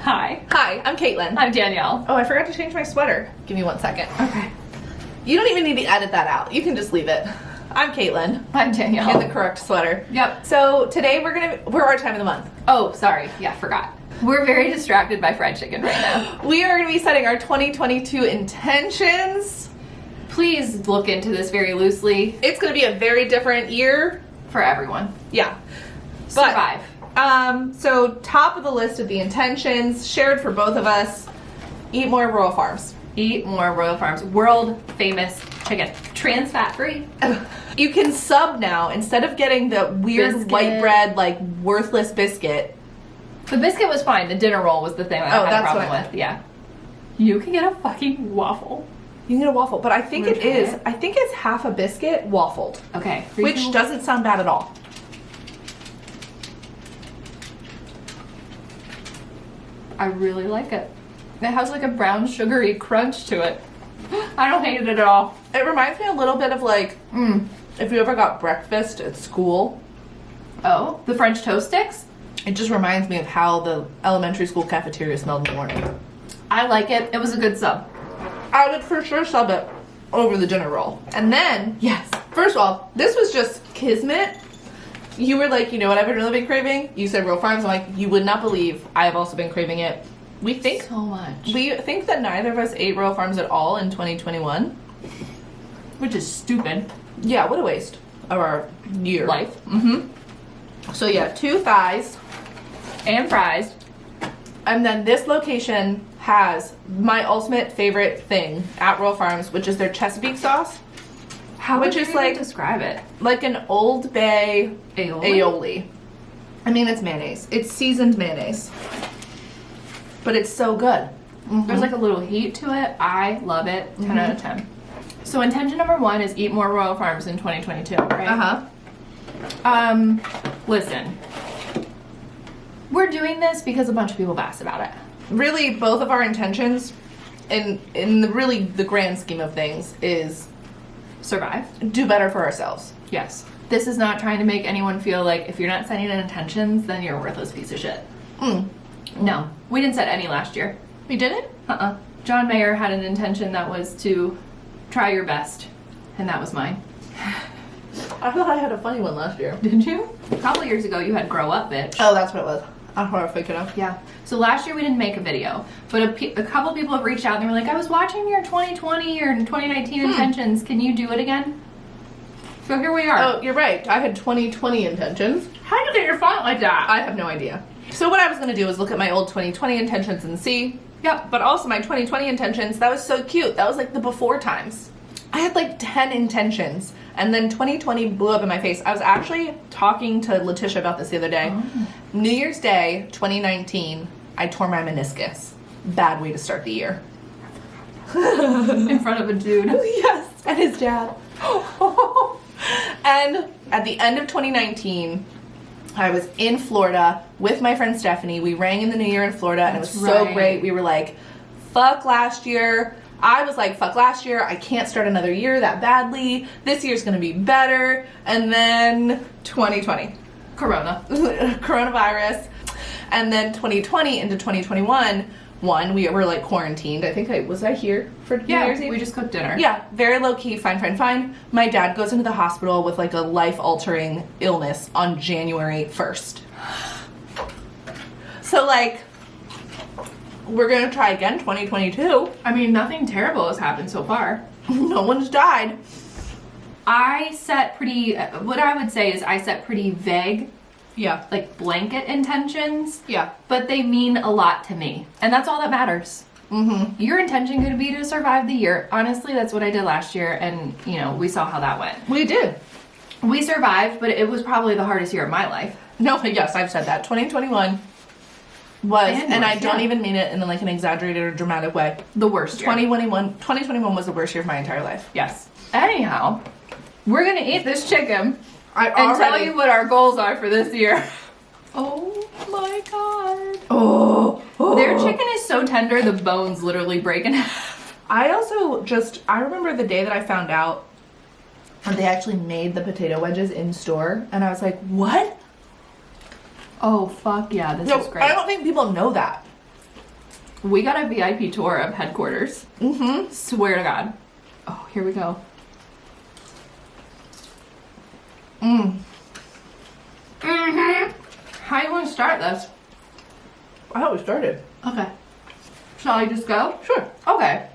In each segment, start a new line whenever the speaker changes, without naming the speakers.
Hi.
Hi, I'm Caitlin.
I'm Danielle.
Oh, I forgot to change my sweater. Give me 1 second.
Okay.
You don't even need to edit that out. You can just leave it. I'm Caitlin.
I'm Danielle.
In the correct sweater.
Yep.
So today we're our time of the month.
Oh, sorry. Yeah, forgot. We're very distracted by fried chicken right now.
We are going to be setting our 2022 intentions.
Please look into this very loosely.
It's going to be a very different year
For everyone.
Yeah.
Survive.
So top of the list of the intentions shared for both of us, eat more rural farms.
Eat more Royal Farms world famous chicken. Trans fat free.
You can sub now instead of getting the weird
Biscuit.
white bread like worthless biscuit.
The biscuit was fine. The dinner roll was the thing that I had a
that's
problem
what I
with. Yeah. You can get a fucking waffle.
You can get a waffle, but I think
Wanna
it
try
is.
it?
I think it's half a biscuit waffled,
Okay.
which doesn't sound bad at all.
I really like it. It has like a brown sugary crunch to it. I don't hate it at all.
It reminds me a little bit of like if you ever got breakfast at school.
Oh, the French toast sticks?
It just reminds me of how the elementary school cafeteria smelled in the morning.
I like it. It was a good sub.
I would for sure sub it over the dinner roll. And then,
Yes.
first of all, this was just kismet. You were like, you know what I've really been craving? You said Real Farms. I'm like, you would not believe I have also been craving it. We think
So much.
we think that neither of us ate Real Farms at all in 2021.
Which is stupid.
Yeah, what a waste of our year.
Life.
So yeah, 2 thighs.
And fries.
And then this location has my ultimate favorite thing at Real Farms, which is their Chesapeake sauce.
How
Which
would you
is
even
like-
describe it?
Like an Old Bay
Aioli?
aioli. I mean, it's mayonnaise. It's seasoned mayonnaise. But it's so good.
There's like a little heat to it. I love it. 10 out of 10. So intention number 1 is eat more Royal Farms in 2022, right? Listen. We're doing this because a bunch of people have asked about it.
Really, both of our intentions, in the grand scheme of things, is
Survive.
do better for ourselves.
Yes. This is not trying to make anyone feel like if you're not setting intentions, then you're a worthless piece of shit. No. We didn't set any last year.
We did it?
John Mayer had an intention that was to try your best. And that was mine.
I thought I had a funny one last year.
Did you? A couple years ago you had grow up, bitch.
Oh, that's what it was. That's what I was thinking of.
Yeah. So last year we didn't make a video, but a couple people have reached out and they were like, I was watching your 2020 or 2019 intentions. Can you do it again? So here we are.
Oh, you're right. I had 2020 intentions.
How did you get your font like that?
I have no idea. So what I was going to do is look at my old 2020 intentions and see.
Yep.
But also my 2020 intentions, that was so cute. That was like the before times. I had like 10 intentions. And then 2020 blew up in my face. I was actually talking to Letitia about this the other day. New Year's Day, 2019, I tore my meniscus. Bad way to start the year.
In front of a dude.
Yes, and his dad. And at the end of 2019, I was in Florida with my friend Stephanie. We rang in the new year in Florida, and it was so great. We were like, fuck last year. I was like, fuck last year. I can't start another year that badly. This year's going to be better. And then 2020. Coronavirus. And then 2020 into 2021, we were like quarantined. I think was I here for New Year's Eve?
We just cooked dinner.
Yeah, very low key, fine. My dad goes into the hospital with like a life-altering illness on January 1st. So like, we're gonna try again 2022.
I mean, nothing terrible has happened so far.
No one's died.
I set what I would say is I set pretty vague,
Yeah.
like blanket intentions.
Yeah.
But they mean a lot to me. And that's all that matters. Your intention could be to survive the year. Honestly, that's what I did last year. And, we saw how that went.
We did.
We survived, but it was probably the hardest year of my life.
No, yes, I've said that. 2021 was, and I don't
yeah.
even mean it in like an exaggerated or dramatic way.
The worst year.
2021 was the worst year of my entire life.
Yes. Anyhow, we're going to eat this chicken
and
tell you what our goals are for this year.
Oh my god.
Their chicken is so tender, the bones literally break in half.
I remember the day that I found out that they actually made the potato wedges in store, and I was like, what?
Oh, fuck yeah, this
No,
is great.
I don't think people know that.
We got a VIP tour of headquarters.
Mm-hmm.
Swear to God. Oh, here we go. How you want to start this?
I always started.
Okay. Shall I just go?
Sure.
Okay.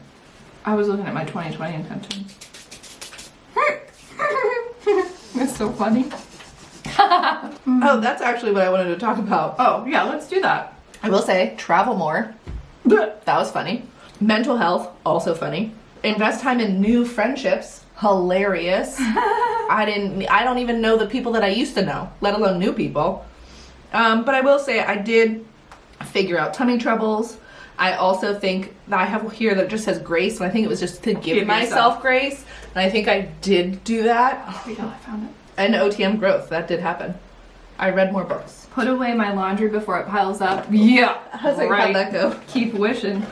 I was looking at my 2020 intentions. It's so funny.
Oh, that's actually what I wanted to talk about.
Oh, yeah, let's do that.
I will say, travel more. That was funny. Mental health, also funny. Invest time in new friendships, hilarious. I don't even know the people that I used to know, let alone new people. But I will say, I did figure out tummy troubles. I also think that I have here that it just says grace, and I think it was just to give myself grace. And I think I did do that.
Oh, there we go, I found it.
And OTM growth, that did happen. I read more books.
Put away my laundry before it piles up. Yeah.
I was like, how'd that go?
Keep wishing.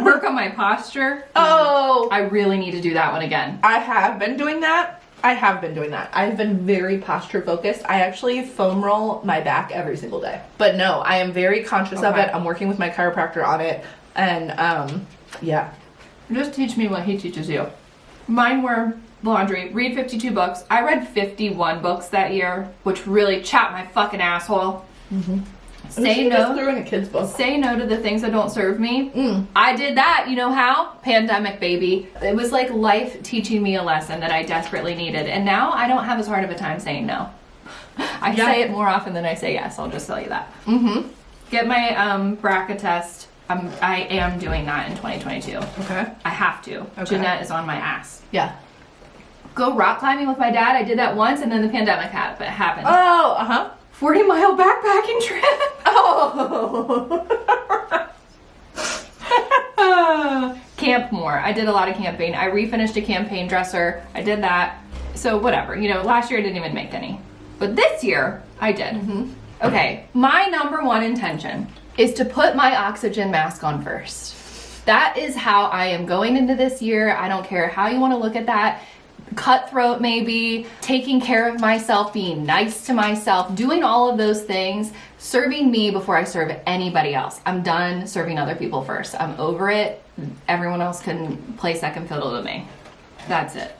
Work on my posture.
Oh!
I really need to do that one again.
I have been doing that. I've been very posture focused. I actually foam roll my back every single day. But no, I am very conscious of it. I'm working with my chiropractor on it. And yeah.
Just teach me what he teaches you. Mine were laundry, read 52 books. I read 51 books that year, which really chapped my fucking asshole.
Mm-hmm.
Say no.
Threw in a kid's book.
Say no to the things that don't serve me. I did that. You know how? Pandemic, baby. It was like life teaching me a lesson that I desperately needed. And now I don't have as hard of a time saying no. I say it more often than I say yes. I'll just tell you that.
Mm-hmm.
Get my BRCA test. I am doing that in 2022.
Okay.
I have to.
Okay.
Jeanette is on my ass.
Yeah.
Go rock climbing with my dad. I did that once, and then the pandemic happened.
Oh, uh-huh.
40-mile backpacking trip.
Oh.
Camp more. I did a lot of camping. I refinished a campaign dresser. I did that. So whatever. You know, last year I didn't even make any. But this year, I did. Mm-hmm. Okay. My number one intention is to put my oxygen mask on first. That is how I am going into this year. I don't care how you want to look at that. Cutthroat maybe, taking care of myself, being nice to myself, doing all of those things, serving me before I serve anybody else. I'm done serving other people first. I'm over it. Everyone else can play second fiddle to me. That's it.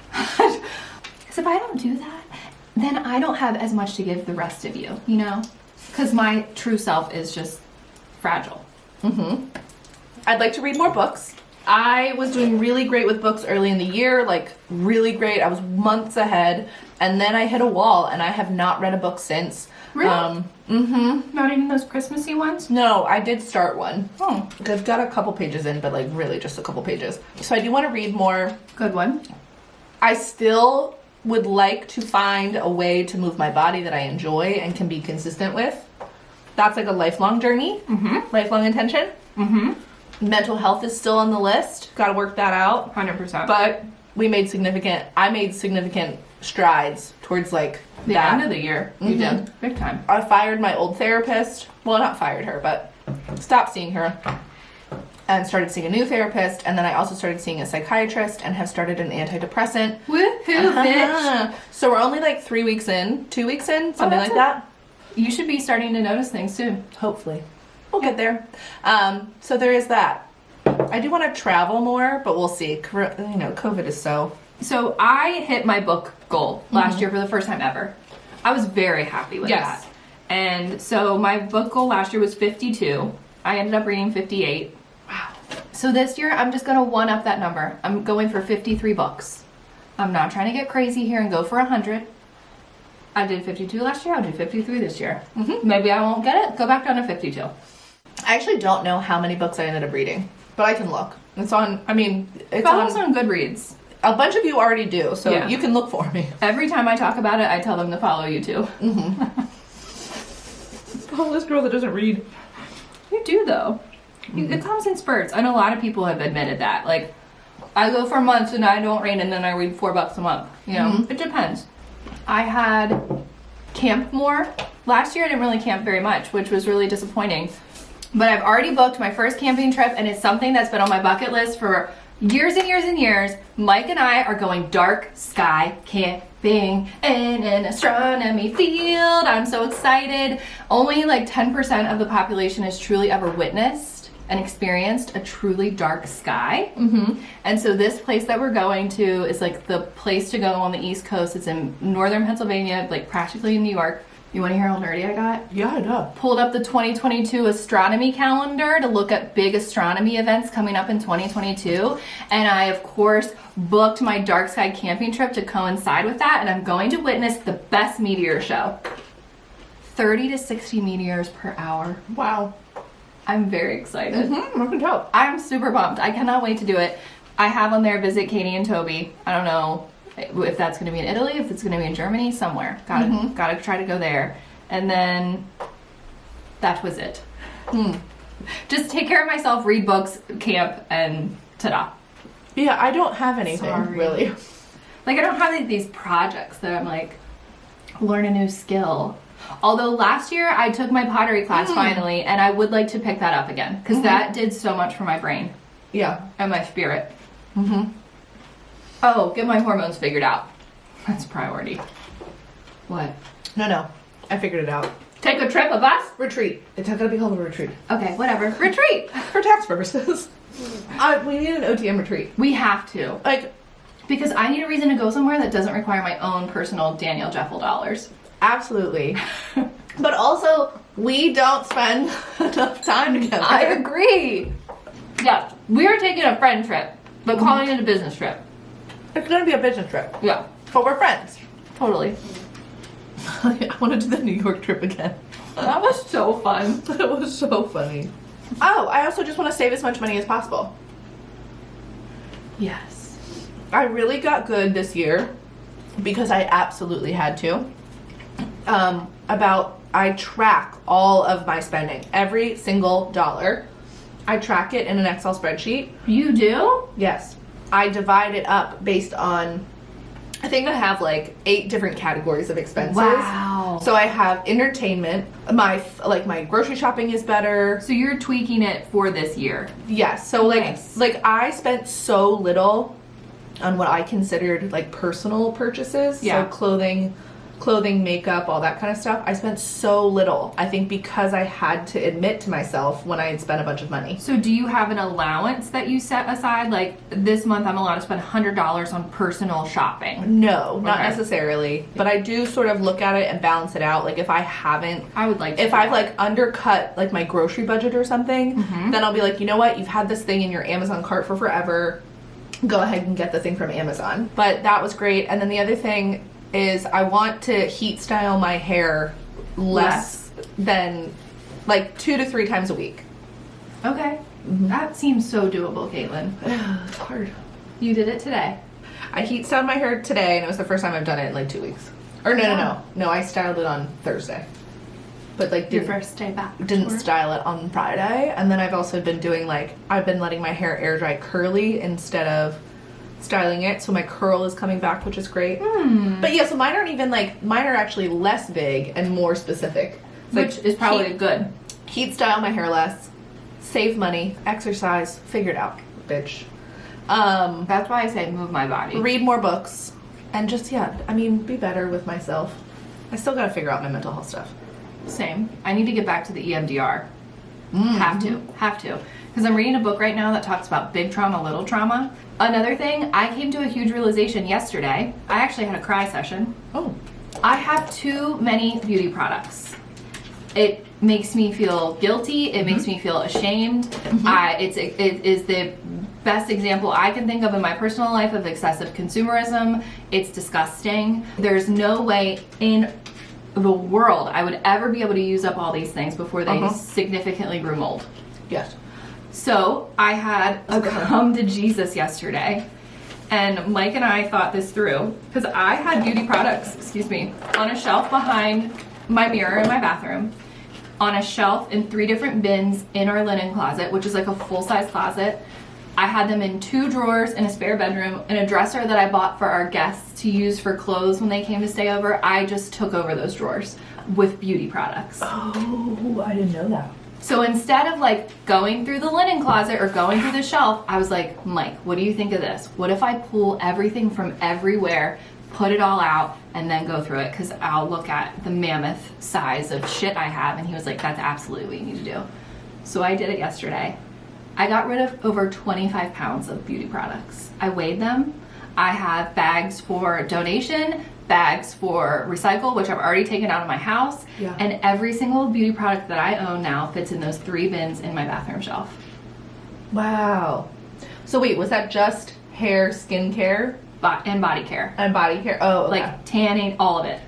Because if I don't do that, then I don't have as much to give the rest of you, you know? Because my true self is just fragile.
Mm-hmm. I'd like to read more books. I was doing really great with books early in the year, like really great. I was months ahead, and then I hit a wall, and I have not read a book since.
Really?
Mm-hmm.
Not even those Christmassy ones?
No, I did start one.
Oh.
I've got a couple pages in, but like really just a couple pages. So I do want to read more.
Good one.
I still would like to find a way to move my body that I enjoy and can be consistent with. That's like a lifelong journey, lifelong intention. Mm-hmm. Mental health is still on the list. Got to work that out.
100%.
But I made significant strides towards like
the
that.
end of the year. You did. Big time.
I fired my old therapist. Well, not fired her, but stopped seeing her and started seeing a new therapist. And then I also started seeing a psychiatrist and have started an antidepressant.
Woohoo, bitch.
So we're only like 2 weeks in, something like that.
You should be starting to notice things soon.
Hopefully. We'll get there. So there is that. I do want to travel more, but we'll see. You know, COVID is so...
So I hit my book goal last year for the first time ever. I was very happy with that. And so my book goal last year was 52. I ended up reading 58. Wow. So this year I'm just going to one up that number. I'm going for 53 books. I'm not trying to get crazy here and go for 100. I did 52 last year. I'll do 53 this year. Maybe I won't get it. Go back down to 52.
I actually don't know how many books I ended up reading, but I can look. It's on, it's
on Goodreads.
A bunch of you already do, so you can look for me.
Every time I talk about it, I tell them to follow you too.
Oh, this girl that doesn't read.
You do though. It comes in spurts. I know a lot of people have admitted that. Like, I go for months and I don't read, and then I read $4 a month. You know, it depends. I had camped more. Last year I didn't really camp very much, which was really disappointing. But I've already booked my first camping trip, and it's something that's been on my bucket list for years and years and years, Mike and I are going dark sky camping in an astronomy field. I'm so excited. Only like 10% of the population has truly ever witnessed and experienced a truly dark sky. And so this place that we're going to is like the place to go on the East Coast. It's in northern Pennsylvania, like practically in New York. You want to hear how nerdy I got?
Yeah, I know.
Pulled up the 2022 astronomy calendar to look at big astronomy events coming up in 2022. And I, of course, booked my dark sky camping trip to coincide with that. And I'm going to witness the best meteor show. 30 to 60 meteors per hour.
Wow.
I'm very excited.
I can tell.
I'm super pumped. I cannot wait to do it. I have on there visit Katie and Toby. I don't know if that's going to be in Italy, if it's going to be in Germany, somewhere. Gotta try to go there. And then that was it. Just take care of myself, read books, camp, and ta-da.
Yeah, I don't have anything,
Sorry.
really.
Like, I don't have like, these projects that I'm like, learn a new skill. Although last year I took my pottery class finally, and I would like to pick that up again, because that did so much for my brain.
Yeah.
And my spirit. Oh, get my hormones figured out. That's a priority. What?
No. I figured it out.
Take a trip, a bus?
Retreat. It's not gonna be called a retreat.
Okay, whatever. Retreat!
For tax purposes. We need an OTM retreat.
We have to.
Like,
Because I need a reason to go somewhere that doesn't require my own personal Danielle Jeffel dollars.
absolutely. But also, we don't spend enough time together.
I agree. Yeah, we are taking a friend trip, but calling it a business trip.
It's gonna be a business trip.
Yeah,
But we're friends.
totally.
I want to do the New York trip again.
That was so fun.
That was so funny. Oh, I also just want to save as much money as possible.
Yes.
I really got good this year because I absolutely had to. I track all of my spending, every single dollar. I track it in an Excel spreadsheet.
You do?
Yes. I divide it up based on, I think I have like 8 different categories of expenses.
Wow.
So I have entertainment, my grocery shopping is better.
So you're tweaking it for this year.
Yes. So
Nice.
like I spent so little on what I considered like personal purchases.
Yeah.
So clothing, makeup, all that kind of stuff. I spent so little. I think because I had to admit to myself when I had spent a bunch of money.
So do you have an allowance that you set aside? Like this month I'm allowed to spend $100 on personal shopping.
No, not
Okay.
necessarily. But I do sort of look at it and balance it out. Like if I haven't,
I would like to.
if I've like undercut like my grocery budget or something, then I'll be like, you know what? You've had this thing in your Amazon cart for forever. Go ahead and get the thing from Amazon. But that was great. And then the other thing is I want to heat style my hair less than like 2 to 3 times a week.
Okay. That seems so doable, Caitlin.
It's hard.
You did it today.
I heat styled my hair today, and it was the first time I've done it in like 2 weeks. Or no, I styled it on Thursday. But like
Your first day back.
didn't style it on Friday. And then I've also been doing I've been letting my hair air dry curly instead of styling it, so my curl is coming back, which is great. But yeah, so mine are actually less big and more specific.
Which is probably good.
Heat style my hair less, save money, exercise, figure it out, bitch.
That's why I say move my body.
Read more books, and just be better with myself. I still gotta figure out my mental health stuff.
Same. I need to get back to the EMDR. Have to. Because I'm reading a book right now that talks about big trauma, little trauma. Another thing, I came to a huge realization yesterday. I actually had a cry session.
Oh.
I have too many beauty products. It makes me feel guilty. It makes me feel ashamed. It is the best example I can think of in my personal life of excessive consumerism. It's disgusting. There's no way in the world I would ever be able to use up all these things before they significantly grew mold.
Yes.
So I had a come to Jesus yesterday, and Mike and I thought this through because I had beauty products, on a shelf behind my mirror in my bathroom, on a shelf in 3 different bins in our linen closet, which is like a full-size closet. I had them in 2 drawers in a spare bedroom, and a dresser that I bought for our guests to use for clothes when they came to stay over. I just took over those drawers with beauty products.
Oh, I didn't know that.
So instead of like going through the linen closet or going through the shelf, I was like, Mike, what do you think of this? What if I pull everything from everywhere, put it all out, and then go through it? Because I'll look at the mammoth size of shit I have. And he was like, that's absolutely what you need to do. So I did it yesterday. I got rid of over 25 pounds of beauty products. I weighed them. I have bags for donation, bags for recycle, which I've already taken out of my house.
Yeah.
And every single beauty product that I own now fits in those 3 bins in my bathroom shelf.
Wow. So wait, was that just hair, skincare?
And body care.
And body care. Oh, okay.
Like tanning, all of it.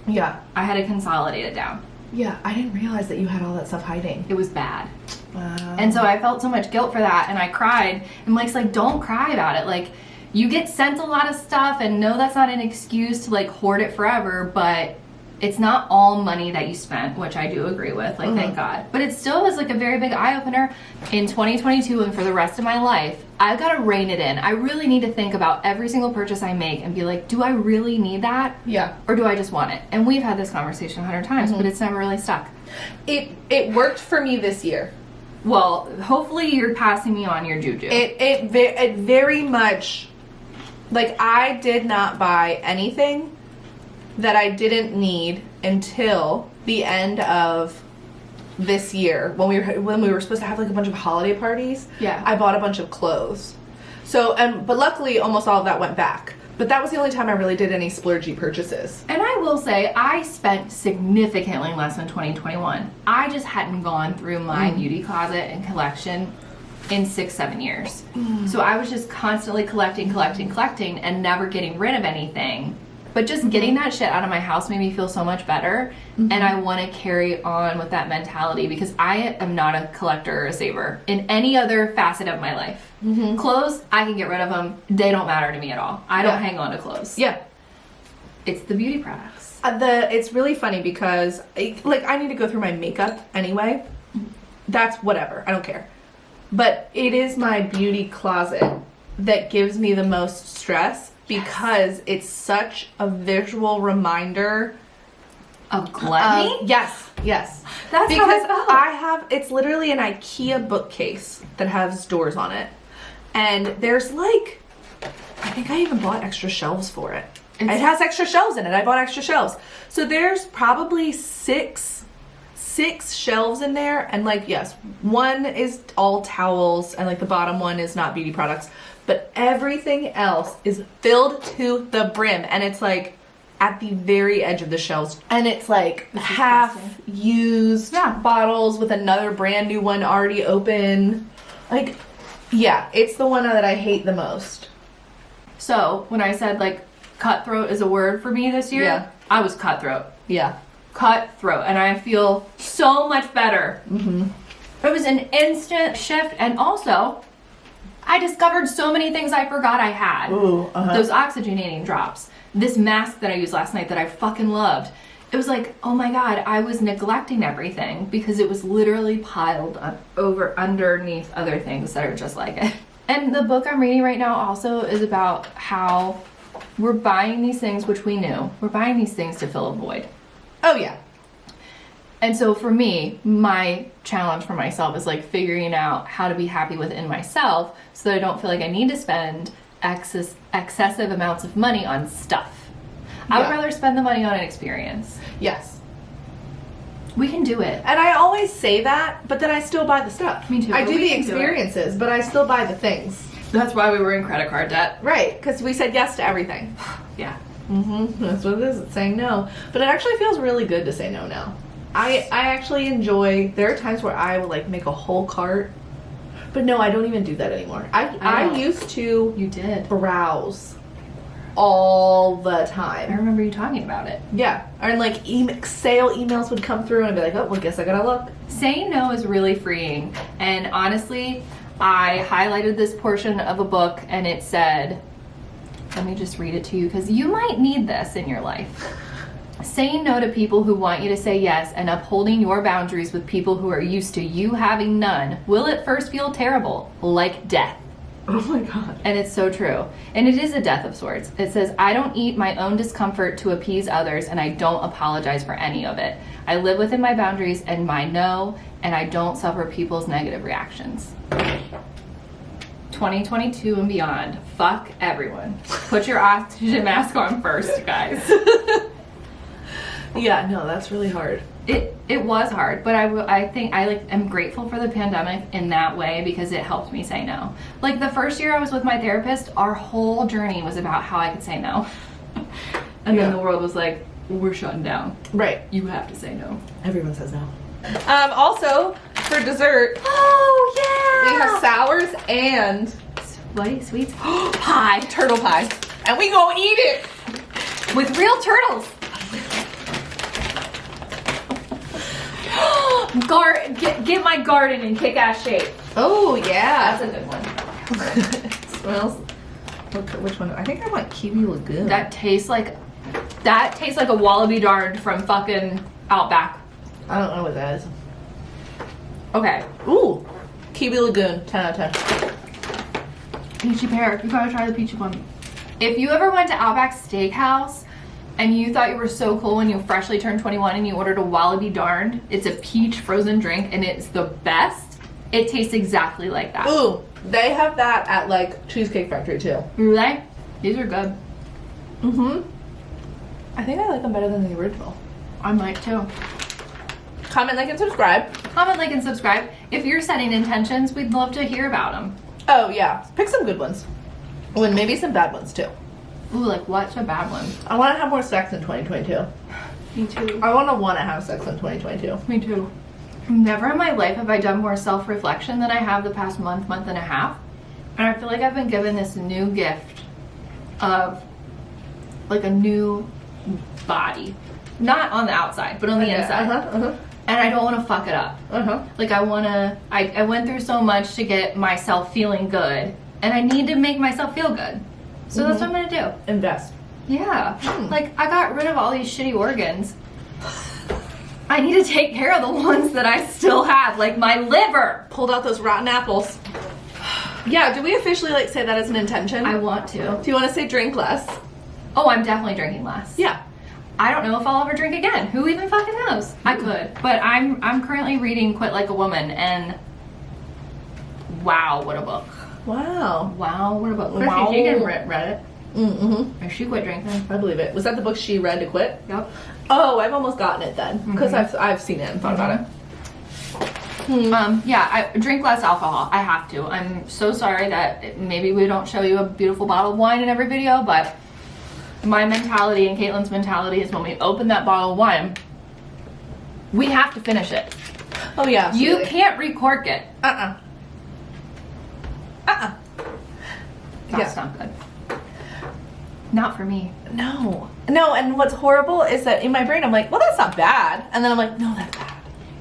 Yeah.
I had to consolidate it down.
Yeah, I didn't realize that you had all that stuff hiding.
It was bad.
Wow.
And so I felt so much guilt for that, and I cried. And Mike's like, don't cry about it. Like, you get sent a lot of stuff, and no, that's not an excuse to like hoard it forever, but it's not all money that you spent, which I do agree with, like, thank God. But it still was like a very big eye-opener in 2022 and for the rest of my life. I've got to rein it in. I really need to think about every single purchase I make and be like, do I really need that?
Yeah.
Or do I just want it? And we've had this conversation 100 times, but it's never really stuck.
It worked for me this year.
Well, hopefully you're passing me on your juju.
It very much, like, I did not buy anything that I didn't need until the end of this year when we were supposed to have like a bunch of holiday parties.
Yeah.
I bought a bunch of clothes. So but luckily almost all of that went back. But that was the only time I really did any splurgy purchases.
And I will say, I spent significantly less in 2021. I just hadn't gone through my beauty closet and collection in 6-7 years. So I was just constantly collecting and never getting rid of anything. But just getting that shit out of my house made me feel so much better. And I want to carry on with that mentality because I am not a collector or a saver in any other facet of my life. Clothes, I can get rid of them. They don't matter to me at all. I don't hang on to clothes.
Yeah.
It's the beauty products.
It's really funny because I need to go through my makeup anyway. That's whatever. I don't care. But it is my beauty closet that gives me the most stress because it's such a visual reminder
Of gluttony?
Yes.
That's
because
how I felt.
it's literally an IKEA bookcase that has doors on it. And there's like, I think I even bought extra shelves for it. It has extra shelves in it. I bought extra shelves. So there's probably six shelves in there. And like, yes, one is all towels and like the bottom one is not beauty products. But everything else is filled to the brim. And it's like at the very edge of the shelves. And it's like half used bottles with another brand new one already open. Like, yeah, it's the one that I hate the most.
So when I said like cutthroat is a word for me this year, I was cutthroat.
Yeah.
Cutthroat. And I feel so much better. It was an instant shift. And also, I discovered so many things I forgot I had.
Ooh,
Those oxygenating drops. This mask that I used last night that I fucking loved. It was like, oh my God, I was neglecting everything because it was literally piled underneath other things that are just like it. And the book I'm reading right now also is about how we're buying these things, which we knew. We're buying these things to fill a void.
Oh, yeah.
And so for me, my challenge for myself is like figuring out how to be happy within myself so that I don't feel like I need to spend excessive amounts of money on stuff. I would rather spend the money on an experience.
Yes.
We can do it.
And I always say that, but then I still buy the stuff.
Me too.
I
but
do
we
the
can do it.
experiences, but I still buy the things.
That's why we were in credit card debt.
Right, because we said yes to everything.
Yeah.
That's what it is. It's saying no. But it actually feels really good to say no now. I actually enjoy, there are times where I will like make a whole cart. But no, I don't even do that anymore. I used to
You did.
browse all the
I
time.
remember you talking about it.
Yeah. And like sale emails would come through and I'd be like, oh, well, guess I gotta look.
Saying no is really freeing. And honestly, I highlighted this portion of a book and it said, let me just read it to you because you might need this in your life. Saying no to people who want you to say yes and upholding your boundaries with people who are used to you having none will at first feel terrible, like death.
Oh my god.
And it's so true. And it is a death of sorts. It says, I don't eat my own discomfort to appease others, and I don't apologize for any of it. I live within my boundaries and my no, and I don't suffer people's negative reactions. 2022 and beyond. Fuck everyone. Put your oxygen mask on first, guys.
Yeah, no, that's really hard.
It was hard, but I think I am grateful for the pandemic in that way because it helped me say no. Like the first year I was with my therapist, our whole journey was about how I could say no. And then the world was like, we're shutting down.
Right.
You have to say no.
Everyone says no. Also, for dessert,
Oh yeah!
we have sours and
sweets. Pie.
turtle pie. And we gonna eat it!
With real turtles. Get my garden in kick-ass shape.
Oh, yeah.
That's a good one.
Smells. Which one? I think I want Kiwi Lagoon.
That tastes like a wallaby darned from fucking Outback.
I don't know what that is.
Okay.
Ooh. Kiwi Lagoon. 10 out of 10.
Peachy pear. You gotta try the peachy one. If you ever went to Outback Steakhouse and you thought you were so cool when you freshly turned 21 and you ordered a wallaby darned, it's a peach frozen drink and it's the best. It tastes exactly like that.
Ooh. They have that at like Cheesecake Factory too.
Really? These are good.
Mm-hmm. I think I like them better than the original.
I might too.
Comment, like, and subscribe.
Comment, like, and subscribe. If you're setting intentions, we'd love to hear about them.
Oh, yeah. Pick some good ones. And maybe some bad ones too.
Ooh, like what's a bad one?
I want to have more sex in 2022.
Me too.
I want to have sex in 2022.
Me too. Never in my life have I done more self-reflection than I have the past month and a half. And I feel like I've been given this new gift of like a new body. Not on the outside, but on the inside. And I don't want to fuck it up. Like I went through so much to get myself feeling good, and I need to make myself feel good. So that's what I'm gonna do.
Invest.
Yeah. Like I got rid of all these shitty organs. I need to take care of the ones that I still have, like my liver.
Pulled out those rotten apples. Yeah, do we officially like say that as an intention?
I want to.
Do you want to say drink less?
Oh, I'm definitely drinking less.
Yeah.
I don't know if I'll ever drink again. Who even fucking knows? I could. But I'm currently reading Quit Like a Woman, and wow, what a book.
Wow.
Wow, what a book.
Wow.
Chrissy Teigen read it.
Mm-hmm.
And she quit drinking.
I believe it. Was that the book she read to quit?
Yep.
Oh, I've almost gotten it then. Because I've seen it and thought about it.
Yeah, I drink less alcohol. I have to. I'm so sorry that maybe we don't show you a beautiful bottle of wine in every video, but my mentality and Caitlin's mentality is when we open that bottle of wine, we have to finish it.
Oh, yeah. Absolutely.
You can't recork it. That's not good. Not for me.
No, and what's horrible is that in my brain I'm like, well, that's not bad. And then I'm like, no, that's bad.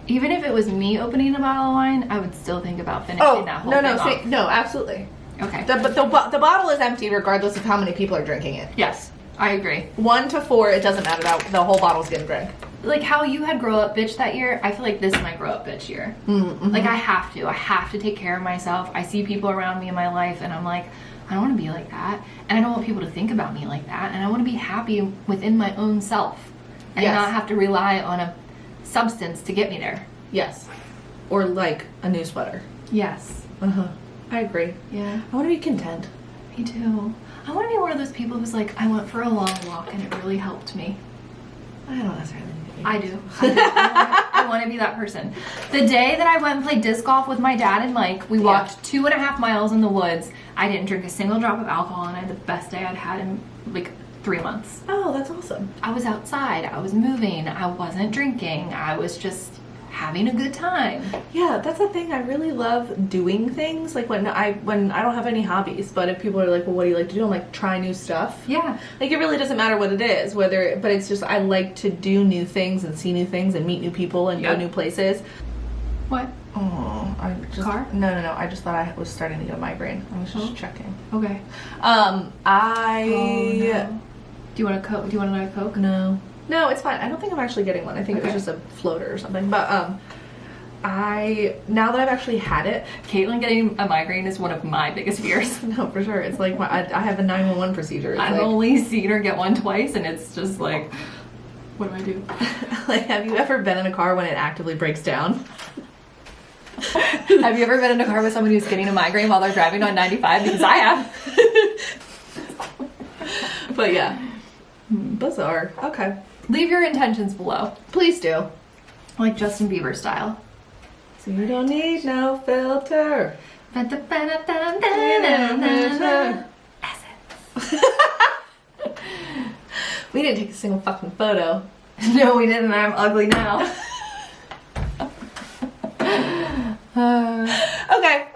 Even if it was me opening a bottle of wine, I would still think about finishing that whole thing off.
No, absolutely.
Okay.
But the bottle is empty regardless of how many people are drinking it.
Yes, I agree.
1 to 4, it doesn't matter. The whole bottle's getting drank.
Like how you had grow up bitch that year, I feel like this is my grow up bitch year. Like I have to take care of myself. I see people around me in my life and I'm like, I don't want to be like that. And I don't want people to think about me like that. And I want to be happy within my own self and not have to rely on a substance to get me there.
Yes. Or like a new sweater.
Yes.
I agree.
Yeah.
I want to be content.
Me too. I want to be one of those people who's like, I went for a long walk and it really helped me.
I don't necessarily.
I do. I want to be that person. The day that I went and played disc golf with my dad and Mike, we walked 2.5 miles in the woods. I didn't drink a single drop of alcohol and I had the best day I'd had in like 3 months.
Oh, that's awesome.
I was outside. I was moving. I wasn't drinking. I was just having a good time.
Yeah, that's the thing. I really love doing things. Like when I don't have any hobbies, but if people are like, well, what do you like to do? I'm like, try new stuff.
Yeah.
Like it really doesn't matter what it is, but it's just I like to do new things and see new things and meet new people and go new places.
What?
Oh, I just
Car?
No. I just thought I was starting to get a migraine. I was just checking.
Okay.
No.
Do you want a Coke? Do you want another Coke?
No, it's fine. I don't think I'm actually getting one. I think it was just a floater or something. But now that I've actually had it,
Caitlin getting a migraine is one of my biggest fears.
no, for sure. It's like I have a 911 procedure. It's
I've
like,
only seen her get one twice, and it's just like, what do I do?
like, have you ever been in a car when it actively breaks down?
Have you ever been in a car with someone who's getting a migraine while they're driving on 95? Because I have.
But yeah, bizarre. Okay,
Leave your intentions below,
please do.
like Justin Bieber style.
So you don't need no filter. We didn't take a single fucking photo.
No, we didn't. I'm ugly now.
Okay.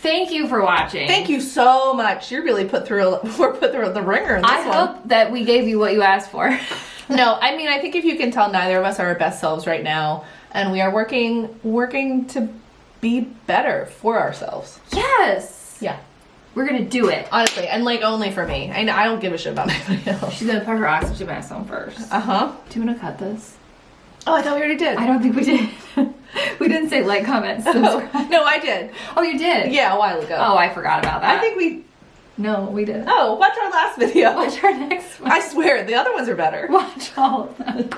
Thank you for watching.
Thank you so much. You're really we're put through the ringer in this
I
one.
hope that we gave you what you asked for.
No, I mean, I think if you can tell, neither of us are our best selves right now, and we are working to be better for ourselves.
Yes.
Yeah,
We're gonna do it.
honestly, and like only for me. I don't give a shit about anybody else.
She's gonna put her oxygen mask on first.
Do
you wanna cut this?
Oh, I thought we already did.
I don't think we did. We didn't say like, comment, subscribe.
No, I did.
Oh, you did?
Yeah, a while ago.
Oh, I forgot about that.
I think we.
No, we didn't.
Oh, watch our last video.
Watch our next one.
I swear, the other ones are better.
Watch all of them.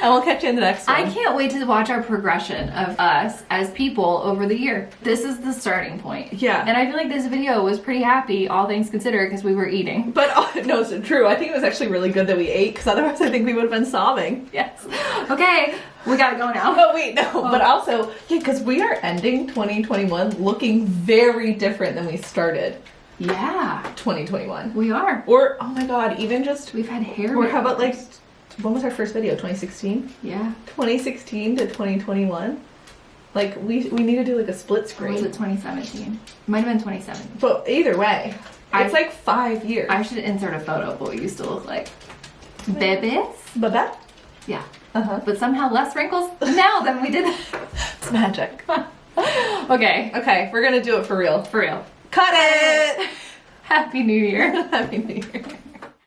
And we'll catch you in the next one.
I can't wait to watch our progression of us as people over the year. This is the starting point.
Yeah.
And I feel like this video was pretty happy, all things considered, because we were eating.
But no, it's true. I think it was actually really good that we ate, because otherwise I think we would have been sobbing.
Yes. Okay, we gotta go now.
Oh wait, no. But also, yeah, because we are ending 2021 looking very different than we started
Yeah,
2021.
we are.
Or oh my god, even just.
We've had hair.
Or how about
makeup.
like, when was our first video? 2016.
Yeah.
2016 to 2021. Like we need to do like a split
Or
screen.
was it 2017? Might have been 2017.
But either way, it's like 5 years.
I should insert a photo of what we used to look like. Babies?
But that.
Yeah.
Uh-huh.
But somehow less wrinkles now than we did.
It's magic.
Okay.
Okay, we're gonna do it for real.
For real.
Cut it!
Happy New Year.
Happy New Year.